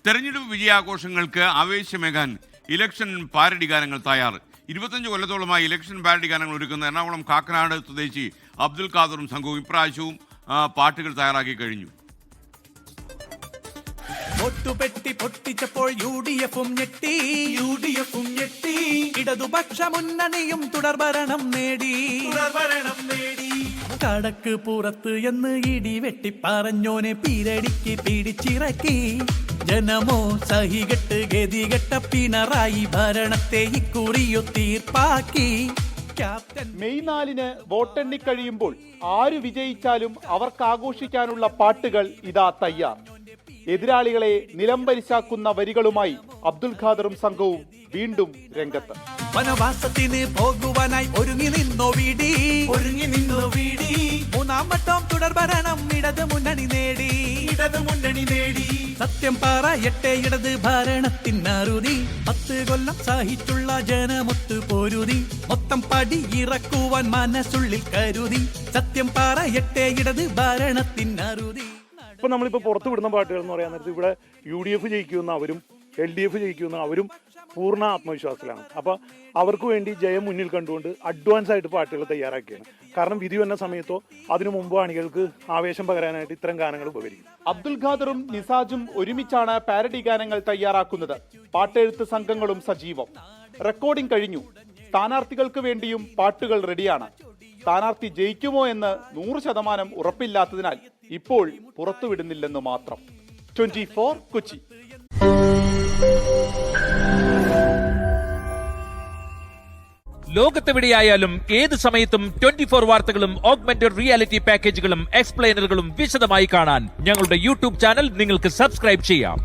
തെരഞ്ഞെടുപ്പ് വിജയാഘോഷങ്ങൾക്ക് ആവേശമേകാൻ election parody ഗാനങ്ങൾ തയ്യാർ. 25 കൊല്ലത്തോളമായി ഇലക്ഷൻ പാരഡി ഗാനങ്ങൾ ഒരുക്കുന്ന എറണാകുളം കാക്കനാട് സ്വദേശി അബ്ദുൽ ഖാദറും സംഘവും ഇപ്രാവശ്യവും പാട്ടുകൾ തയ്യാറാക്കി കഴിഞ്ഞു. വോട്ടുപെട്ടി പൊട്ടിച്ചപ്പോൾ യുഡിഎഫും ഞെട്ടി, ഇടതുപക്ഷ മുന്നണിയും തുടർഭരണം നേടി. കടക്ക് പുറത്ത് എന്ന് ഇടിവെട്ടി പറഞ്ഞോനെ പീരടിക്ക് പിടിച്ചിറക്കി. ജനമോ സഹികെട്ട് ഗതികെട്ട പിണറായി ഭരണത്തെ ഇക്കുറിയോ തീർപ്പാക്കി. മെയ് 4 വോട്ടെണ്ണി കഴിയുമ്പോൾ ആര് വിജയിച്ചാലും അവർക്ക് ആഘോഷിക്കാനുള്ള പാട്ടുകൾ ഇതാ തയ്യാർ. എതിരാളികളെ നിലംപരിശാക്കുന്ന വരികളുമായി അബ്ദുൽ ഖാദറും സംഘവും വീണ്ടും രംഗത്ത്. വനവാസത്തിന് പോകുവാനായി ഒരുങ്ങി നിന്നോ വീടി. മൂന്നാം വട്ടം തുടർഭരണം ഇടത് മുന്നണി നേടി. സത്യം പറയട്ടെ ഇടത് ഭരണത്തിനറുതി. 10 കൊല്ലം സഹിച്ചുള്ള ജനമൊത്ത് പൊരുതി. മൊത്തം പടി ഇറക്കുവാൻ മനസ്സുള്ളിൽ കരുതി. സത്യം പറയട്ടെ ഇടത് ഭരണത്തിനറുതി. ഇപ്പൊ നമ്മളിപ്പോ പുറത്തു വിടുന്ന പാട്ടുകൾ എന്ന് പറയാൻ നേരത്ത് ഇവിടെ UDF ജയിക്കുന്ന അവരും LDF ജയിക്കുന്ന അവരും പൂർണ്ണ ആത്മവിശ്വാസത്തിലാണ്. അപ്പോൾ അവർക്ക് വേണ്ടി ജയം മുന്നിൽ കണ്ടുകൊണ്ട് അഡ്വാൻസ് ആയിട്ട് പാട്ടുകൾ തയ്യാറാക്കിയാണ്. കാരണം വിധി വന്ന സമയത്തോ അതിനു മുമ്പോ അണികൾക്ക് ആവേശം പകരാനായിട്ട് ഇത്തരം ഗാനങ്ങൾ ഉപകരിക്കും. അബ്ദുൽ ഖാദറും നിസാജും ഒരുമിച്ചാണ് പാരഡി ഗാനങ്ങൾ തയ്യാറാക്കുന്നത്. പാട്ടെഴുത്ത് സംഘങ്ങളും സജീവം. റെക്കോർഡിംഗ് കഴിഞ്ഞു. സ്ഥാനാർത്ഥികൾക്ക് വേണ്ടിയും പാട്ടുകൾ റെഡിയാണ്. സ്ഥാനാർത്ഥി ജയിക്കുമോ എന്ന് 100% ഉറപ്പില്ലാത്തതിനാൽ ഇപ്പോൾ പുറത്തുവിടുന്നില്ലെന്ന് മാത്രം. 24 കൊച്ചി. ലോകത്തെവിടെയായാലും ഏത് സമയത്തും 24 വാർത്തകളും ഓഗ്മെന്റഡ് റിയാലിറ്റി പാക്കേജുകളും എക്സ്പ്ലെയിനറുകളും വിശദമായി കാണാൻ ഞങ്ങളുടെ യൂട്യൂബ് ചാനൽ നിങ്ങൾക്ക് സബ്സ്ക്രൈബ് ചെയ്യാം.